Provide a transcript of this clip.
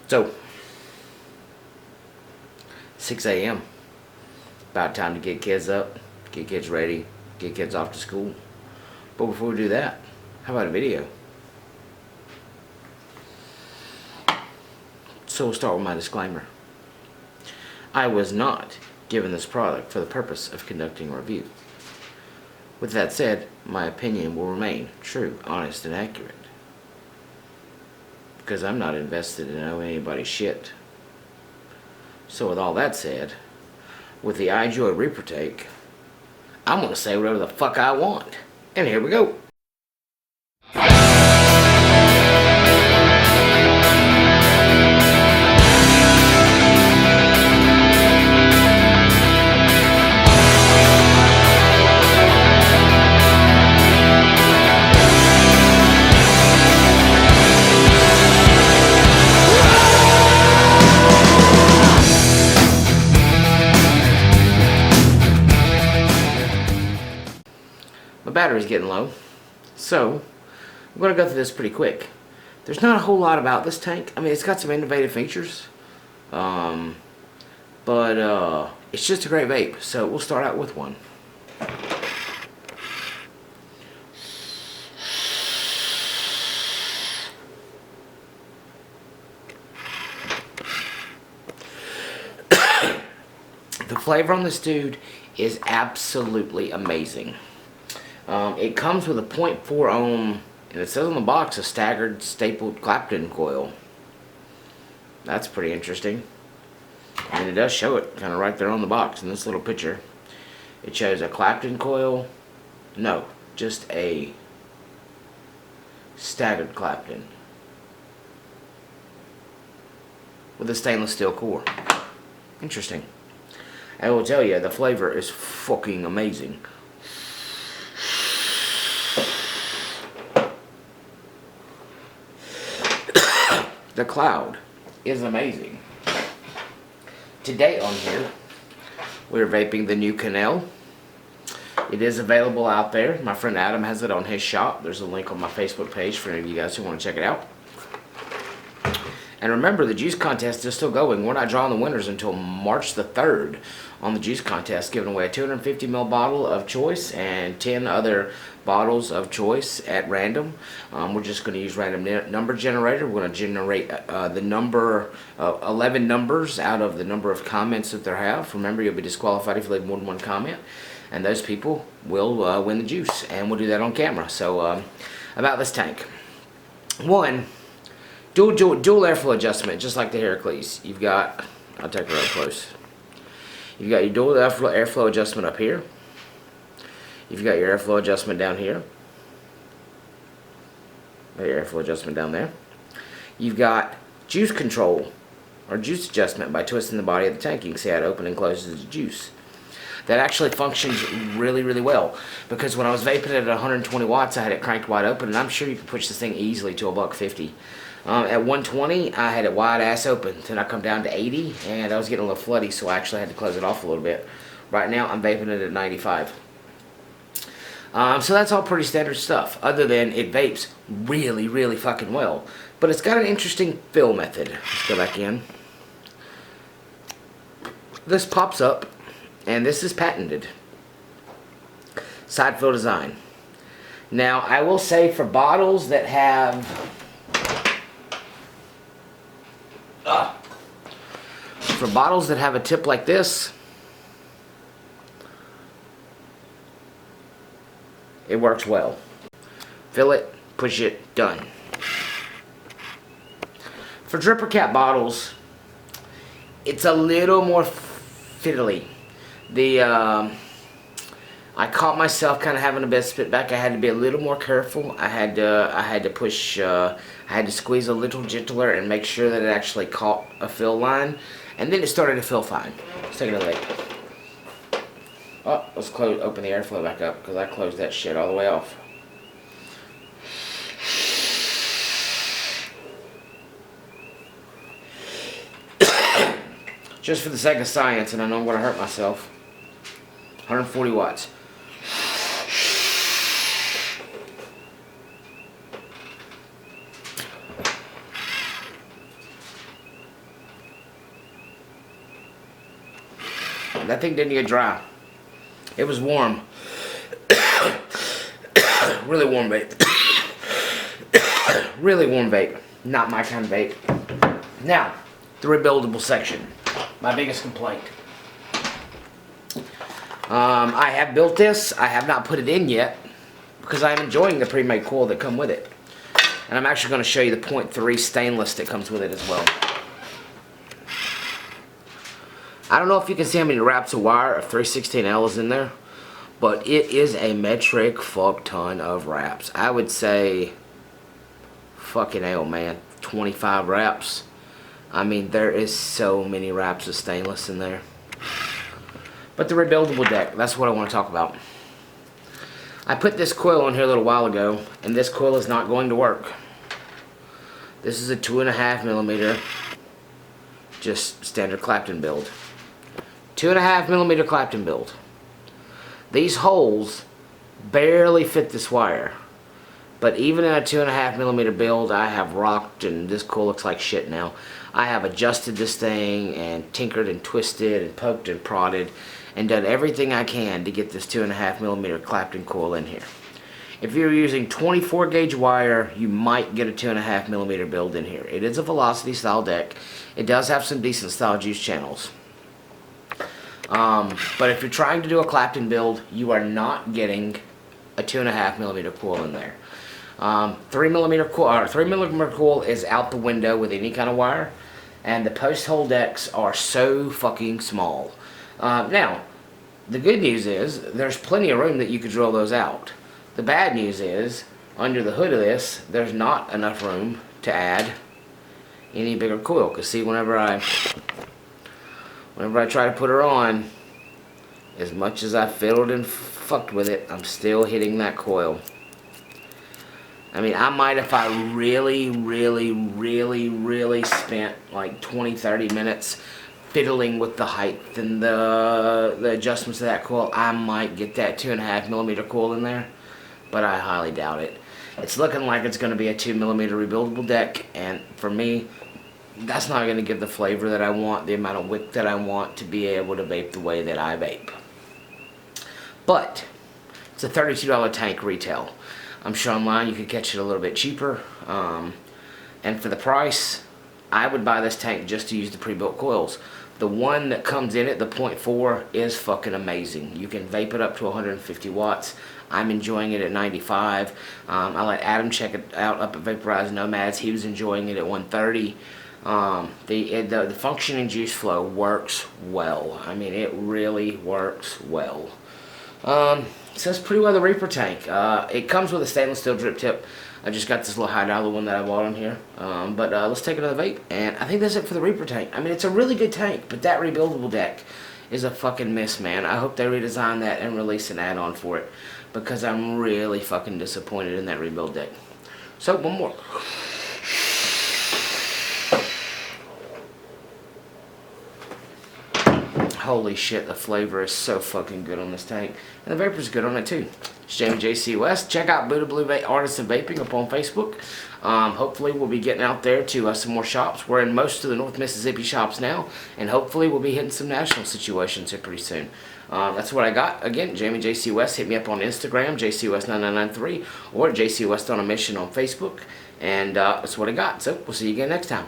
So, 6 a.m. About time to get kids up, get kids ready, get kids off to school. But before we do that, how about a video? So we'll start with my disclaimer. I was not given this product for the purpose of conducting a review. With that said, my opinion will remain true, honest, and accurate. Because I'm not invested in knowing anybody's shit. So with all that said, with the iJoy Reaper Take, I'm going to say whatever the fuck I want. And here we go. My battery's getting low, so I'm going to go through this pretty quick. There's not a whole lot about this tank. I mean, it's got some innovative features, but it's just a great vape, so we'll start out with one. The flavor on this dude is absolutely amazing. It comes with a 0.4 ohm, and it says on the box, a staggered stapled Clapton coil. That's pretty interesting. And it does show it kind of right there on the box in this little picture. It shows a Clapton coil. No, just a staggered Clapton with a stainless steel core. Interesting. I will tell you, the flavor is fucking amazing. The cloud is amazing. Today on here, we're vaping the new Canal. It is available out there. My friend Adam has it on his shop. There's a link on my Facebook page for any of you guys who want to check it out. And remember, the juice contest is still going. We're not drawing the winners until March the 3rd on the juice contest, giving away a 250ml bottle of choice and 10 other bottles of choice at random. We're just going to use random number generator. We're going to generate the number 11 numbers out of the number of comments that they have. Remember, you'll be disqualified if you leave more than one comment, and those people will win the juice, and we'll do that on camera. So about this tank, one, dual airflow adjustment, just like the Heracles. You've got, I'll take it real close. You've got your dual airflow adjustment up here. You've got your airflow adjustment down here. Your airflow adjustment down there. You've got juice control, or juice adjustment by twisting the body of the tank. You can see how it opens and closes the juice. That actually functions really, really well, because when I was vaping it at 120 watts, I had it cranked wide open, and I'm sure you can push this thing easily to $1.50. At 120, I had it wide ass open. Then I come down to 80, and I was getting a little floody, so I actually had to close it off a little bit. Right now, I'm vaping it at 95. So that's all pretty standard stuff, other than it vapes really, really fucking well. But it's got an interesting fill method. Let's go back in. This pops up, and this is patented. Side fill design. Now, I will say for bottles that have a tip like this, it works well. Fill it, push it, done. For dripper cap bottles, it's a little more fiddly. I caught myself kind of having a bit of spit back. I had to be a little more careful. I had to push. I had to squeeze a little gentler and make sure that it actually caught a fill line, and then it started to fill fine. Let's take another look. Oh, let's open the airflow back up, because I closed that shit all the way off. Just for the sake of science, and I know I'm going to hurt myself, 140 watts. That thing didn't get dry. It was warm. Really warm vape. Really warm vape. Not my kind of vape. Now, the rebuildable section. My biggest complaint. I have built this. I have not put it in yet because I'm enjoying the pre-made coil that come with it. And I'm actually going to show you the 0.3 stainless that comes with it as well. I don't know if you can see how many wraps of wire of 316L is in there, but it is a metric fuck ton of wraps. I would say, fucking hell, man, 25 wraps. I mean, there is so many wraps of stainless in there. But the rebuildable deck, that's what I want to talk about. I put this coil in here a little while ago, and this coil is not going to work. This is a 2.5mm, just standard Clapton build. 2.5mm Clapton build. These holes barely fit this wire. But even in a 2.5mm build, I have rocked, and this coil looks like shit now. I have adjusted this thing and tinkered and twisted and poked and prodded and done everything I can to get this 2.5mm Clapton coil in here. If you're using 24 gauge wire, you might get a 2.5mm build in here. It is a velocity style deck. It does have some decent style juice channels. But if you're trying to do a Clapton build, you are not getting a 2.5mm coil in there. 3mm coil is out the window with any kind of wire, and the post hole decks are so fucking small. Now, the good news is there's plenty of room that you could drill those out. The bad news is under the hood of this, there's not enough room to add any bigger coil. Cause see, whenever I try to put her on, as much as I fiddled and fucked with it, I'm still hitting that coil. I mean, I might, if I really spent like 20-30 minutes fiddling with the height and the adjustments of that coil, I might get that 2.5mm coil in there, but I highly doubt it. It's looking like it's going to be a 2mm rebuildable deck, and for me, that's not going to give the flavor that I want, the amount of wick that I want to be able to vape the way that I vape. But it's a $32 tank retail. I'm sure online you could catch it a little bit cheaper. And for the price, I would buy this tank just to use the pre-built coils. The one that comes in it, the 0.4, is fucking amazing. You can vape it up to 150 watts. I'm enjoying it at 95. I let Adam check it out up at Vaporized Nomads. He was enjoying it at 130. The functioning juice flow works well. I mean, it really works well. So that's pretty well the Reaper tank. It comes with a stainless steel drip tip. I just got this little high dollar one that I bought on here. But let's take another vape, and I think that's it for the Reaper tank. I mean, it's a really good tank, but that rebuildable deck is a fucking miss, man. I hope they redesign that and release an add-on for it, because I'm really fucking disappointed in that rebuild deck. So, one more. Holy shit, the flavor is so fucking good on this tank. And the vapor's good on it too. It's Jamie JC West. Check out Buddha Blue Artists and Vaping up on Facebook. Hopefully we'll be getting out there to some more shops. We're in most of the North Mississippi shops now. And hopefully we'll be hitting some national situations here pretty soon. That's what I got. Again, Jamie JC West. Hit me up on Instagram, JCWest9993, or JC West on a Mission on Facebook. And that's what I got. So we'll see you again next time.